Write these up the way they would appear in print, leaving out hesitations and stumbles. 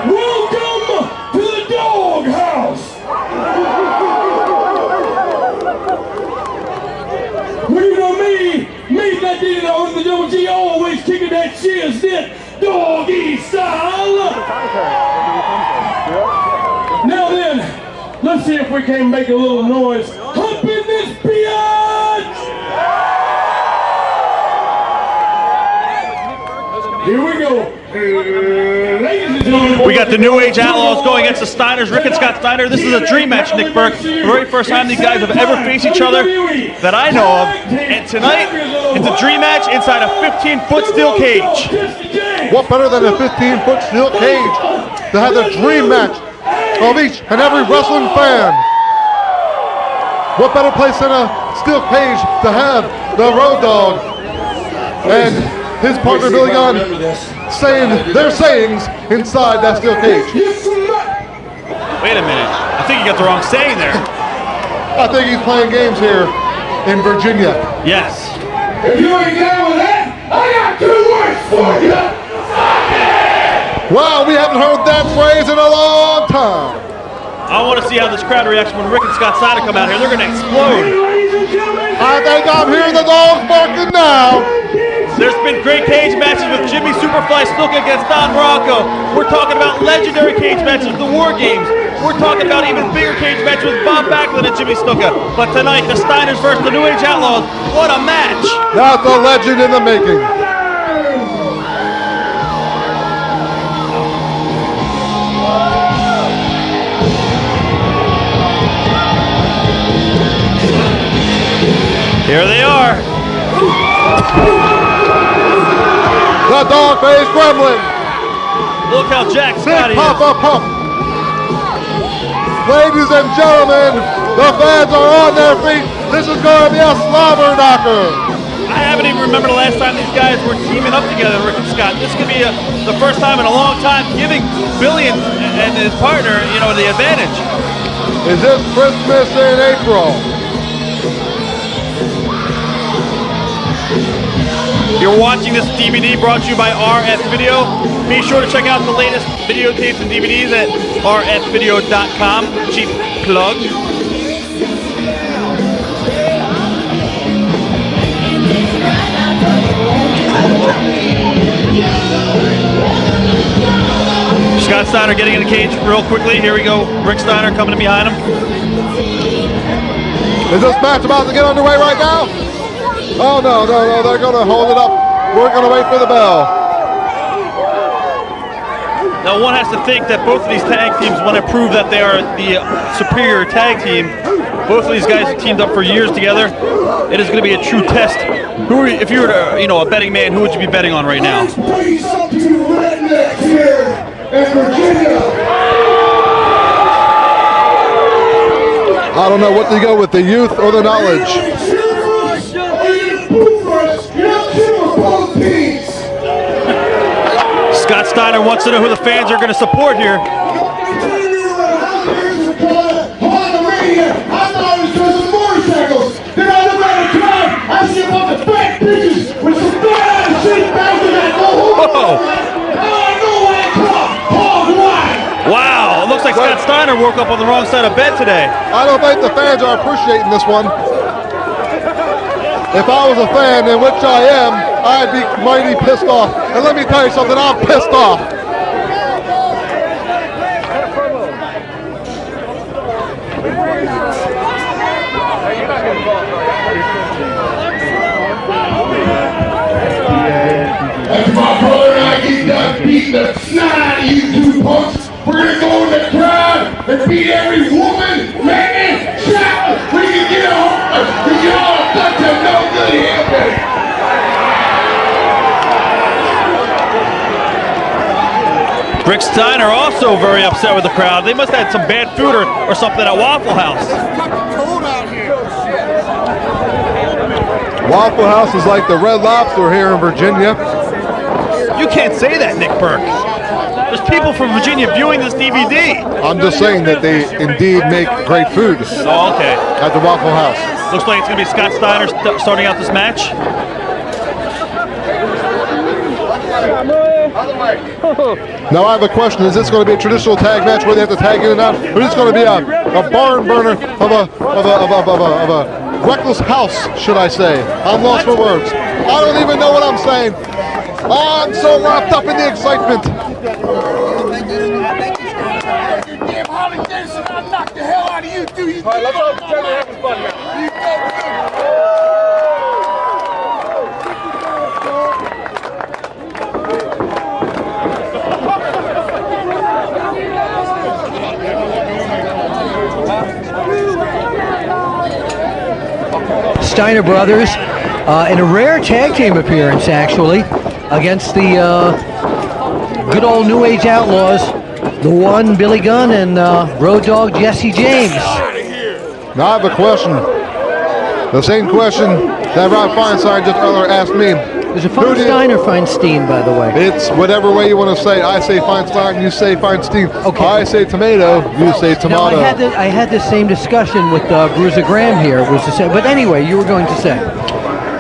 Welcome to the Dog House. Well, you know me that did it on the double G, always kicking that cheers did doggy style. Now then, let's see if we can make a little noise. Hump in this bitch! Here we go. Ladies and gentlemen. We got the New Age Outlaws going against the Steiners, Rick and Scott Steiner. This is a dream match, Nick Burke. The very first time these guys have ever faced each other that I know of. And tonight, it's a dream match inside a 15-foot steel cage. What better than a 15-foot steel cage to have the dream match of each and every wrestling fan? What better place than a steel cage to have the Road Dogg and his partner Billy Gunn saying their sayings inside that steel cage? Wait a minute. I think you got the wrong saying there. I think he's playing games here in Virginia. Yes. If you ain't down with that, I got 2 words for you. Wow, we haven't heard that phrase in a long time. I want to see how this crowd reacts when Rick and Scott Steiner come out here. They're going to explode. I think I'm hearing the dogs barking now. There's been great cage matches with Jimmy Superfly Snuka against Don Bronco. We're talking about legendary cage matches with the War Games. We're talking about even bigger cage matches with Bob Backlund and Jimmy Snuka. But tonight, the Steiners versus the New Age Outlaws. What a match! That's a legend in the making. Here they are. The dog-faced gremlin. Look how Jack Scotty Big is. Papa Pump. Ladies and gentlemen, the fans are on their feet. This is going to be a slobber knocker. I haven't even remembered the last time these guys were teaming up together, Rick and Scott. This could be the first time in a long time giving Billy and his partner, the advantage. Is this Christmas in April? You're watching this DVD brought to you by RF Video. Be sure to check out the latest videotapes and DVDs at rfvideo.com. Cheap plug. Scott Steiner getting in the cage real quickly. Here we go. Rick Steiner coming in behind him. Is this match about to get underway right now? Oh, no, they're going to hold it up. We're going to wait for the bell. Now, one has to think that both of these tag teams want to prove that they are the superior tag team. Both of these guys have teamed up for years together. It is going to be a true test. If you were to, a betting man, who would you be betting on right now? I don't know what to go with, the youth or the knowledge. Scott Steiner wants to know who the fans are going to support here. Wow, it looks like Scott Steiner woke up on the wrong side of bed today. I don't think the fans are appreciating this one. If I was a fan, in which I am, I'd be mighty pissed off. And let me tell you something, I'm pissed off. As my brother and I get done beating the snot out of you 2 punks, we're gonna go in the crowd and beat every woman, man, child we can get a hold of, because y'all are a bunch of no good hillbillies. Rick Steiner also very upset with the crowd. They must have had some bad food or something at Waffle House. Waffle House is like the Red Lobster here in Virginia. You can't say that, Nick Burke. There's people from Virginia viewing this DVD. I'm just saying that they indeed make great food. Oh, okay. At the Waffle House. Looks like it's going to be Scott Steiner starting out this match. Now I have a question. Is this going to be a traditional tag match where they have to tag in and out? Or is this going to be a barn burner of a reckless house, should I say? I'm lost for words. I don't even know what I'm saying. I'm so wrapped up in the excitement. Damn Holly Davidson, I'll knock the hell out of you, dude. All right, let's all pretend we're having fun now. Steiner brothers in a rare tag team appearance, actually, against the good old New Age Outlaws, the one Billy Gunn and Road Dogg Jesse James. Now I have a question. The same question that Rob Feinstein just earlier asked me. There's a Feinstein or Feinstein, by the way? It's whatever way you want to say. I say Feinstein, you say Feinstein. Okay. I say tomato, you say tomato. Now, I had the same discussion with Bruiser Graham here. Was the same, but anyway, you were going to say.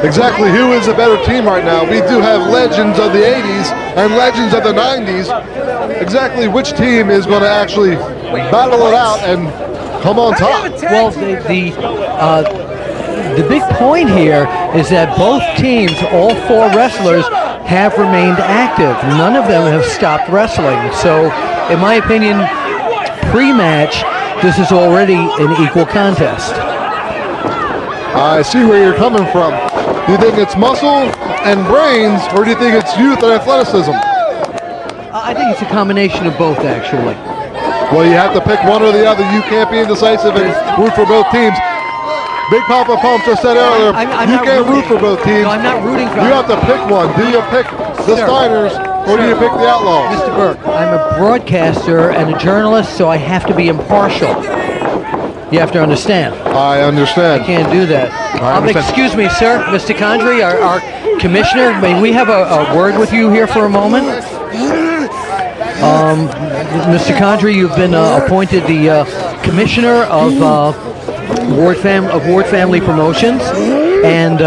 Exactly, who is a better team right now? We do have legends of the 80s and legends of the 90s. Exactly which team is going to actually battle it out and come on top? Well, the big point here is that both teams, all four wrestlers, have remained active. None of them have stopped wrestling. So, in my opinion, pre-match, this is already an equal contest. I see where you're coming from. Do you think it's muscle and brains, or do you think it's youth and athleticism? I think it's a combination of both, actually. Well, you have to pick one or the other. You can't be indecisive and root for both teams. Big Papa Pump just said earlier, you can't root for both teams. No, I'm not rooting for. You have to pick one. Do you pick the Steiners or do you pick the Outlaws? Mr. Burke, I'm a broadcaster and a journalist, so I have to be impartial. You have to understand. I understand. I can't do that. Excuse me, sir. Mr. Condrey, our commissioner, may we have a word with you here for a moment? Mr. Condrey, you've been appointed the commissioner of Ward Family Promotions, and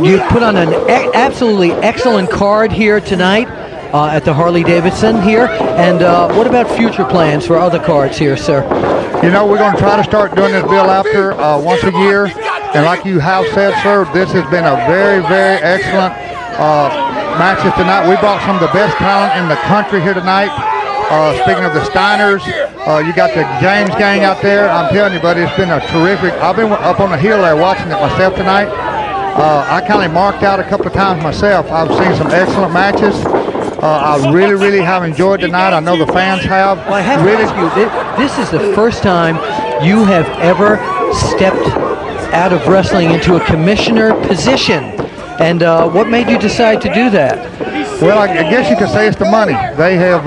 you've put on an absolutely excellent card here tonight at the Harley-Davidson here. And what about future plans for other cards here, sir? You know, we're going to try to start doing this Bill after once a year. And like you have said, sir, this has been a very, very excellent matches tonight. We brought some of the best talent in the country here tonight. Speaking of the Steiners, you got the James gang out there. I'm telling you, buddy, it's been a terrific. I've been up on the hill there watching it myself tonight. I kind of marked out a couple of times myself. I've seen some excellent matches. I really, really have enjoyed tonight. I know the fans have. Well, I have to ask you, this is the first time you have ever stepped out of wrestling into a commissioner position. And what made you decide to do that? Well, I guess you could say it's the money. They have,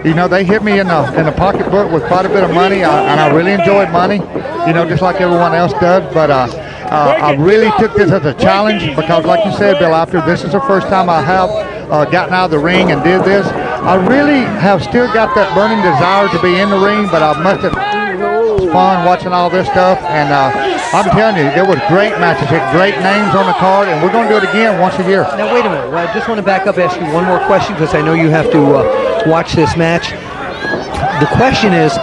you know, they hit me in the pocketbook with quite a bit of money, and I really enjoyed money, you know, just like everyone else does. But I really took this as a challenge because, like you said, Bill, after this is the first time I have gotten out of the ring and did this. I really have still got that burning desire to be in the ring, but I must have fun watching all this stuff, and I'm telling you, there was great matches, great names on the card, and we're going to do it again once a year. Now, wait a minute. I just want to back up and ask you one more question because I know you have to watch this match. The question is,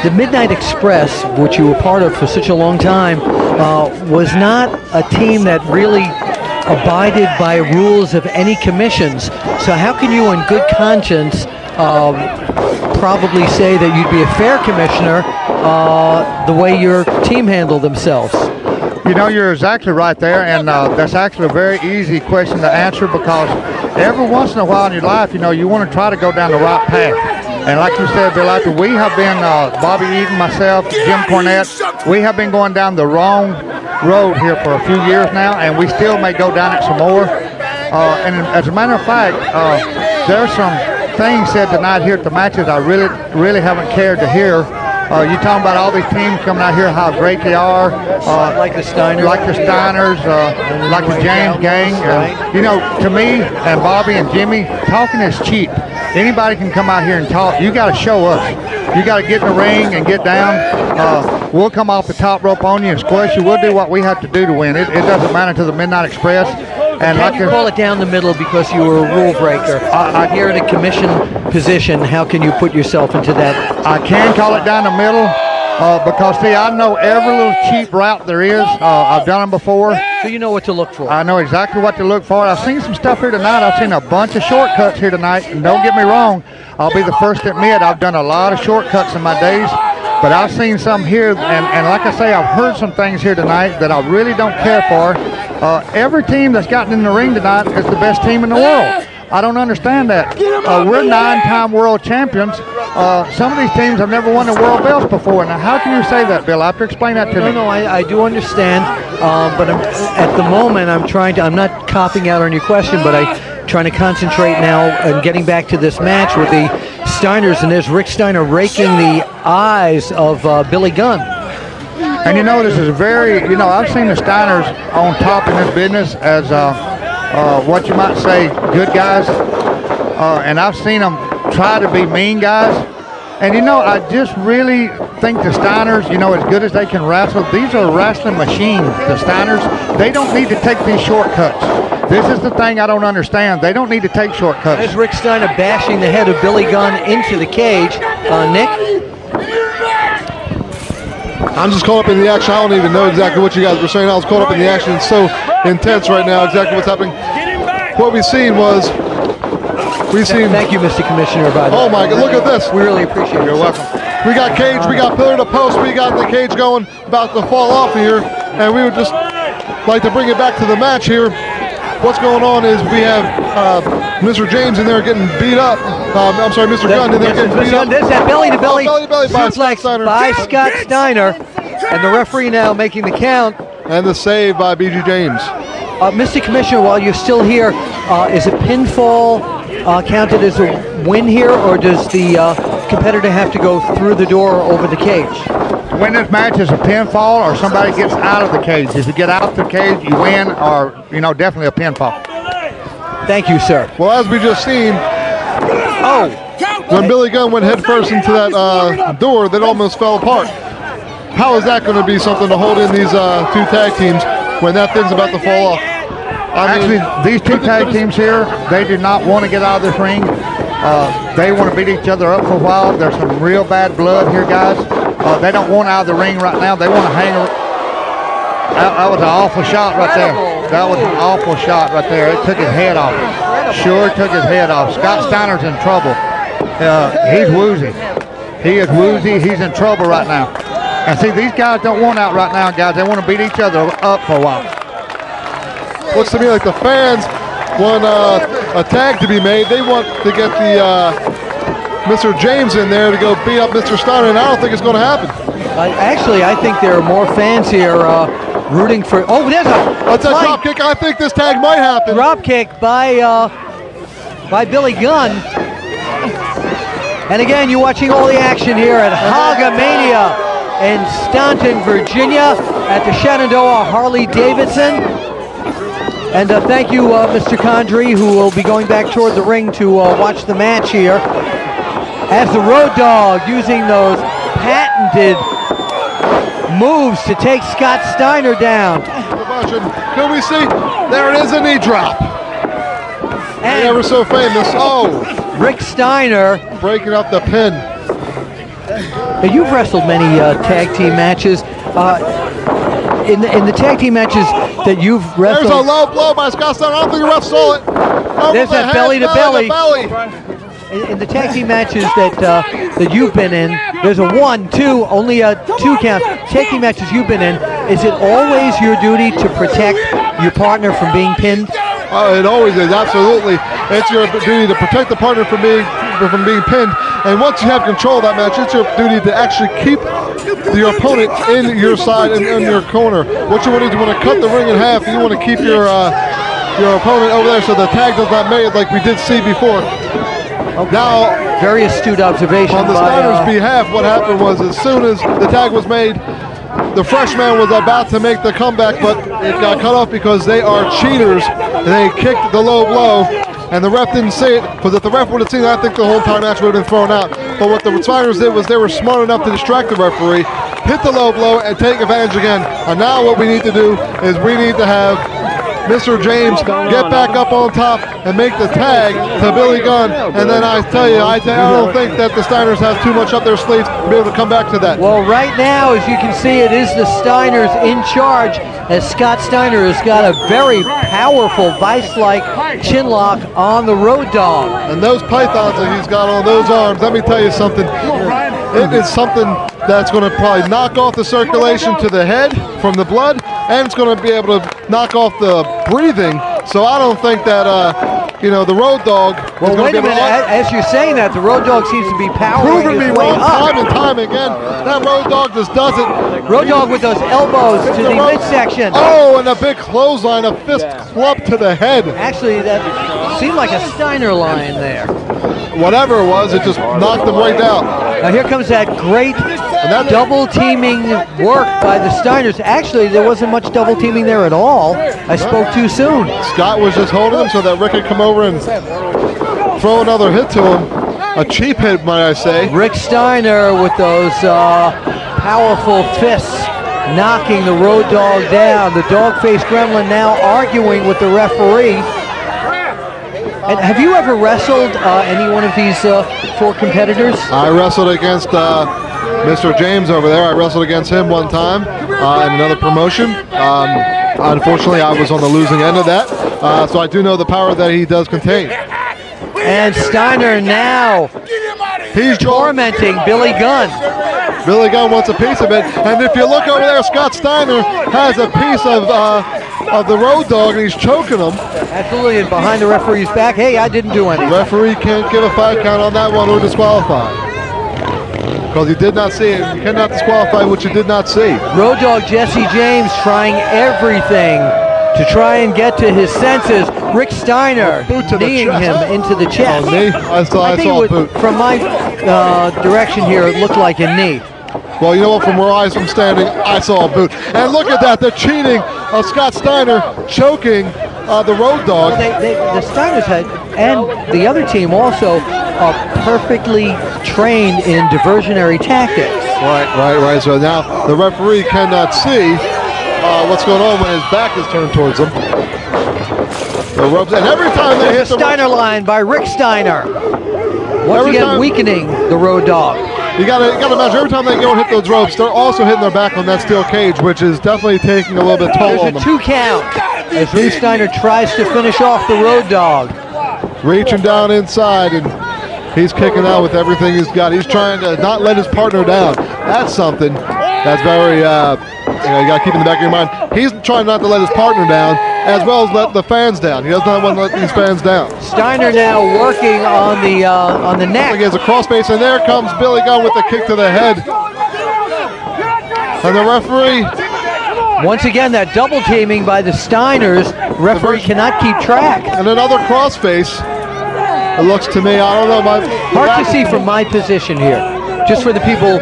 the Midnight Express, which you were part of for such a long time, was not a team that really abided by rules of any commissions. So how can you, in good conscience, probably say that you'd be a fair commissioner the way your team handled themselves? You know, you're exactly right there, and that's actually a very easy question to answer because every once in a while in your life, you know, you want to try to go down the right path. And like you said, Bill, after we have been, Bobby Eaton, myself, Jim Cornette, we have been going down the wrong road here for a few years now, and we still may go down it some more. And as a matter of fact, there's some things said tonight here at the matches I really haven't cared to hear. You talking about all these teams coming out here, how great they are, like the Steiners, like the James gang. You know, to me and Bobby and Jimmy, talking is cheap. Anybody can come out here and talk. You got to show us. You got to get in the ring and get down. We'll come off the top rope on you and squash you. We'll do what we have to do to win. It doesn't matter to the Midnight Express. And Can you call it down the middle because you were a rule breaker? Here in a commission position, how can you put yourself into that? I can call it down the middle because, see, I know every little cheap route there is. I've done them before. So you know what to look for. I know exactly what to look for. I've seen some stuff here tonight. I've seen a bunch of shortcuts here tonight. And don't get me wrong, I'll be the first to admit I've done a lot of shortcuts in my days. But I've seen some here, and like I say, I've heard some things here tonight that I really don't care for. Every team that's gotten in the ring tonight is the best team in the world. I don't understand that. We're 9-time world champions. Some of these teams have never won the world belts before. Now, how can you say that, Bill? I have to explain that to me. No, I do understand, but at the moment I'm not copping out on your question, but I'm trying to concentrate now and getting back to this match with the Steiners, and there's Rick Steiner raking the eyes of Billy Gunn. And this is I've seen the Steiners on top in this business as what you might say good guys, and I've seen them try to be mean guys. And I just really think the Steiners, as good as they can wrestle, these are wrestling machines. The Steiners, they don't need to take these shortcuts. This is the thing I don't understand. They don't need to take shortcuts. There's Rick Steiner bashing the head of Billy Gunn into the cage. Nick? I'm just caught up in the action. I don't even know exactly what you guys were saying. I was caught up in the action. It's so intense right now, exactly what's happening. What we've seen. Thank you, Mr. Commissioner, by the way. Oh my God, look at this. We really appreciate it. You're welcome. We got cage, we got pillar to post, we got the cage going, about to fall off here, and we would just like to bring it back to the match here. What's going on is we have Mr. James in there getting beat up. I'm sorry, Mr. Gunn in there getting beat up. There's that belly-to-belly suplex by Scott Steiner. And the referee now making the count. And the save by B.G. James. Mr. Commissioner, while you're still here, is a pinfall counted as a win here, or does the competitor have to go through the door or over the cage? Win this match is a pinfall or somebody gets out of the cage. If you get out of the cage, you win, or, definitely a pinfall. Thank you, sir. Well, as we just seen, when Billy Gunn went headfirst into that door, that almost fell apart. How is that going to be something to hold in these two tag teams when that thing's about to fall off? Actually, these two tag teams here, they do not want to get out of this ring. They want to beat each other up for a while. There's some real bad blood here, guys. They don't want out of the ring right now. They want to hang around. That was an awful shot right there. That was an awful shot right there. It took his head off. Sure took his head off. Scott Steiner's in trouble. He's woozy. He is woozy. He's in trouble right now. And see, these guys don't want out right now, guys. They want to beat each other up for a while. Looks to me like the fans want a tag to be made. They want to get the Mr. James in there to go beat up Mr. Steiner, and I don't think it's going to happen. Actually, I think there are more fans here rooting for. Oh, there's a drop kick. I think this tag might happen. Drop kick by Billy Gunn. And again, you're watching all the action here at Hogamania in Staunton, Virginia, at the Shenandoah Harley-Davidson. And thank you, Mr. Condrey, who will be going back toward the ring to watch the match here. As the Road Dogg using those patented moves to take Scott Steiner down. Can we see? There it is, a knee drop. And ever so famous. Oh, Rick Steiner breaking up the pin. Now, you've wrestled many tag team matches. In the tag team matches that you've wrestled, there's a low blow by Scott Steiner. I don't think the ref saw it. There's that belly to belly. In the tag team matches that you've been in, there's a 1-2, only a 2 count. Tag team matches you've been in, is it always your duty to protect your partner from being pinned? It always is, absolutely. It's your duty to protect the partner from being pinned. And once you have control of that match, it's your duty to actually keep your opponent in your side and in your corner. What you want to do, you want to cut the ring in half. You want to keep your opponent over there so the tag does not make it like we did see before. Okay. Now, very astute observation. On the Steiner's behalf, what happened was as soon as the tag was made, the freshman was about to make the comeback, but it got cut off because they are cheaters. They kicked the low blow, and the ref didn't see it, because if the ref would have seen it, I think the whole entire match would have been thrown out. But what the Steiners did was they were smart enough to distract the referee, hit the low blow, and take advantage again. And now what we need to do is we need to have Mr. James get back up on top and make the tag to Billy Gunn. And then I tell you, I don't think that the Steiners have too much up their sleeves to be able to come back to that. Well, right now, as you can see, it is the Steiners in charge, as Scott Steiner has got a very powerful vice-like chin lock on the Road Dogg. And those pythons that he's got on those arms, let me tell you something. It is something that's going to probably knock off the circulation to the head from the blood, and it's going to be able to knock off the breathing. So I don't think that, the Road Dogg is Well, going wait to a be able minute. to As you're saying that, the Road Dogg seems to be powering proving me his way wrong up. time and time again. That Road Dogg just does it. Road Dogg with those elbows to the midsection. Oh, and a big clothesline, a fist club to the head. Actually, that seemed like a Steiner line there. Whatever it was, it just knocked him right down. Now here comes that great double teaming work by the Steiners. Actually, there wasn't much double teaming there at all. I spoke too soon. Scott was just holding him so that Rick could come over and throw another hit to him. A cheap hit, might I say. Rick Steiner with those powerful fists knocking the Road Dogg down. The dog-faced gremlin now arguing with the referee. And have you ever wrestled any one of these four competitors? I wrestled against Mr. James over there. I wrestled against him one time in another promotion. Unfortunately, I was on the losing end of that. So I do know the power that he does contain. And Steiner now He's tormenting Billy Gunn. Billy Gunn wants a piece of it. And if you look over there, Scott Steiner has a piece of the Road Dogg, and he's choking him. Absolutely, and behind the referee's back, hey, I didn't do anything. Referee can't give a 5 count on that one or disqualify. Because he did not see it. You cannot disqualify what you did not see. Road Dogg Jesse James trying everything to try and get to his senses. Rick Steiner kneeing him into the chest. Oh, knee? I saw think a boot. from my direction here, it looked like a knee. Well, you know what? From where I'm standing, I saw a boot. And look at that, the cheating of Scott Steiner choking the Road Dogg. Well, the Steiners had, and the other team also, are perfectly trained in diversionary tactics. Right. So now the referee cannot see what's going on when his back is turned towards him. The ropes, and every time they hit the Steiner line by Rick Steiner. Once again, weakening the Road Dogg. You gotta imagine every time they go and hit those ropes, they're also hitting their back on that steel cage, which is definitely taking a little bit toll on There's them. a 2 count as Rick Steiner tries to finish off the Road Dogg. Reaching down inside, and he's kicking out with everything he's got. He's trying to not let his partner down. That's something that's very, you gotta keep in the back of your mind. He's trying not to let his partner down, as well as let the fans down. He does not want to let these fans down. Steiner now working on the neck. He has a cross base, and there comes Billy Gunn with the kick to the head. And the referee. Once again, that double teaming by the Steiners. Referee cannot keep track. And another cross face. It looks to me, I don't know. Hard to see from my position here. Just for the people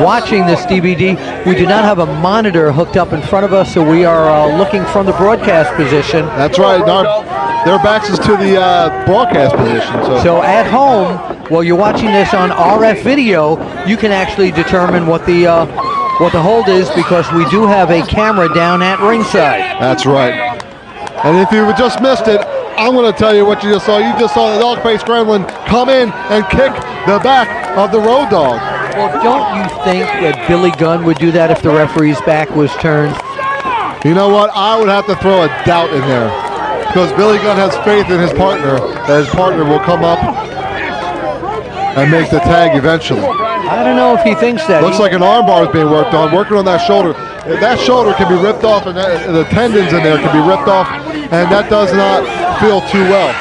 watching this DVD, we do not have a monitor hooked up in front of us, so we are looking from the broadcast position. That's right. Their backs is to the broadcast position. So at home, while you're watching this on RF video, you can actually determine what the hold is, because we do have a camera down at ringside. That's right. And if you just missed it, I'm going to tell you what you just saw. You just saw the dog-faced gremlin come in and kick the back of the Road Dogg. Well, don't you think that Billy Gunn would do that if the referee's back was turned? You know what? I would have to throw a doubt in there, because Billy Gunn has faith in his partner, that his partner will come up and make the tag eventually. I don't know if he thinks that. Looks like an armbar is being worked on, working on that shoulder. That shoulder can be ripped off, and the tendons in there can be ripped off, and that does not feel too well.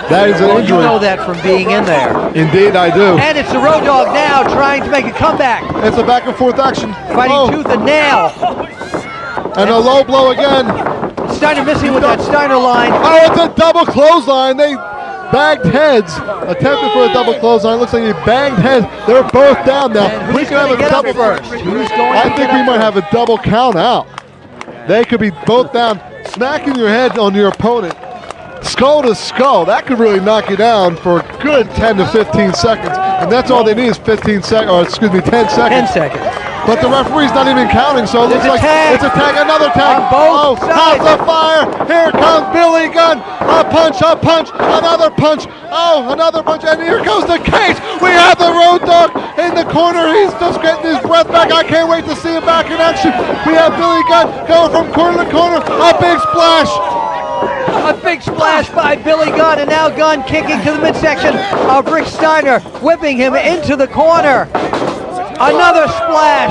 That is an injury. You know that from being in there. Indeed, I do. And it's the Road Dogg now trying to make a comeback. It's a back and forth action. Fighting tooth and nail. And a low blow again. Steiner missing with that Steiner line. Oh, it's a double clothesline. They bagged heads. Attempted for a double clothesline. Looks like he banged heads. They're both down now. We can have a double first. Who's going I think we might have a double count out. They could be both down. Smacking your head on your opponent, skull to skull, that could really knock you down for a good 10 to 15 seconds. And that's all they need is 10 seconds. 10 seconds. but the referee's not even counting, so it looks It's a like tag. it's a tag, another tag. On both sides. House of fire. Here comes Billy Gunn. A punch, another punch. Oh, another punch, and here goes the cage. We have the Road Dogg in the corner. He's just getting his breath back. I can't wait to see him back in action. We have Billy Gunn going from corner to corner. A big splash. A big splash by Billy Gunn, and now Gunn kicking to the midsection of Rick Steiner, whipping him into the corner. Another splash,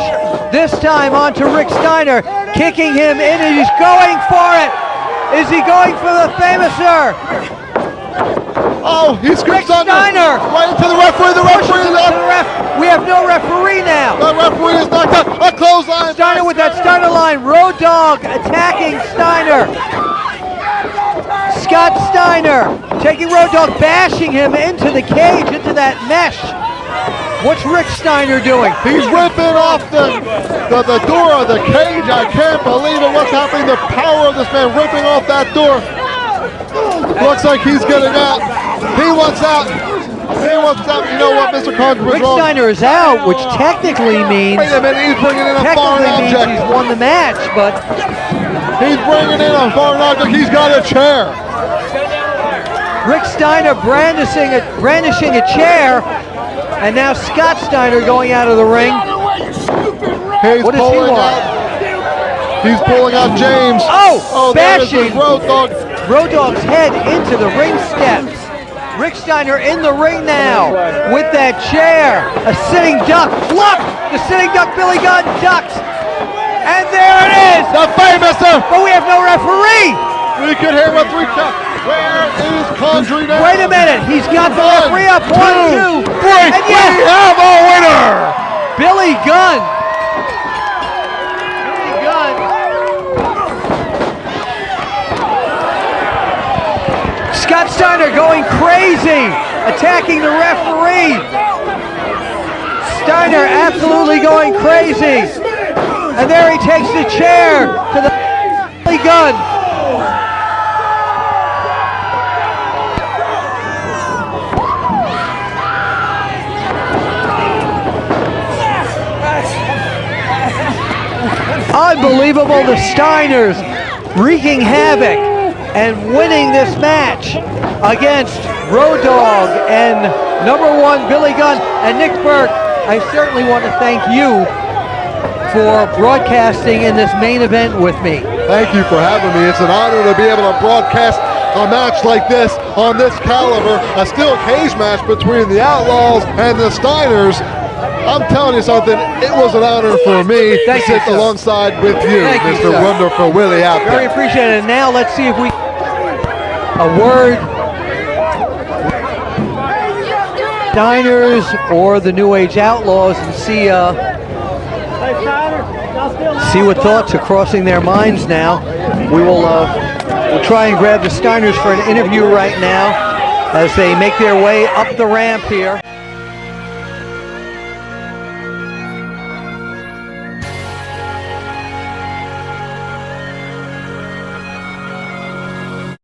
this time onto Rick Steiner, kicking him in, and he's going for it. Is he going for the famouser? Oh, he scoops Rick under. Steiner. Right into the referee. The referee is To up. the ref. We have no referee now. The referee is knocked out. A clothesline. Steiner with that Steiner line. Road Dogg attacking Steiner. Scott Steiner taking Road Dogg, bashing him into the cage, into that mesh. What's Rick Steiner doing? He's ripping off the door of the cage. I can't believe it. What's happening? The power of this man ripping off that door. Looks like he's getting out. He wants out. He wants out. You know what, Mr. Carter was Rick wrong. Steiner is out, which technically means Wait a minute. He's bringing in a foreign technically means object. he's won the match, but He's bringing in a foreign object. He's got a chair. Rick Steiner brandishing a chair, and now Scott Steiner going out of the ring. He's What does he pulling want? out. He's pulling out James. Oh, there is bashing the Road Dogg. Road Dogg's head into the ring steps. Rick Steiner in the ring now with that chair. A sitting duck. Look! The sitting duck, Billy Gunn ducks. And there it is! The famouser. But we have no referee! We could hear a 3 count. Where is Condrey now? Wait a minute, he's got the referee up. 1, 2, 3. and yes! We have a winner. Billy Gunn. Billy Gunn. Scott Steiner going crazy, attacking the referee. Steiner absolutely going crazy. And there he takes the chair to the Billy Gunn. Unbelievable, the Steiners wreaking havoc and winning this match against Road Dogg and #1 Billy Gunn. And Nick Burke, I certainly want to thank you for broadcasting in this main event with me. Thank you for having me. It's an honor to be able to broadcast a match like this on this caliber, a steel cage match between the Outlaws and the Steiners. I'm telling you something, it was an honor for me Thank to you, sit sir. alongside with you, Thank you, Mr. sir. Wonderful Willie out Very there. appreciated. And now let's see if we a word. Steiners or the New Age Outlaws, and see what thoughts are crossing their minds now. We'll try and grab the Steiners for an interview right now as they make their way up the ramp here.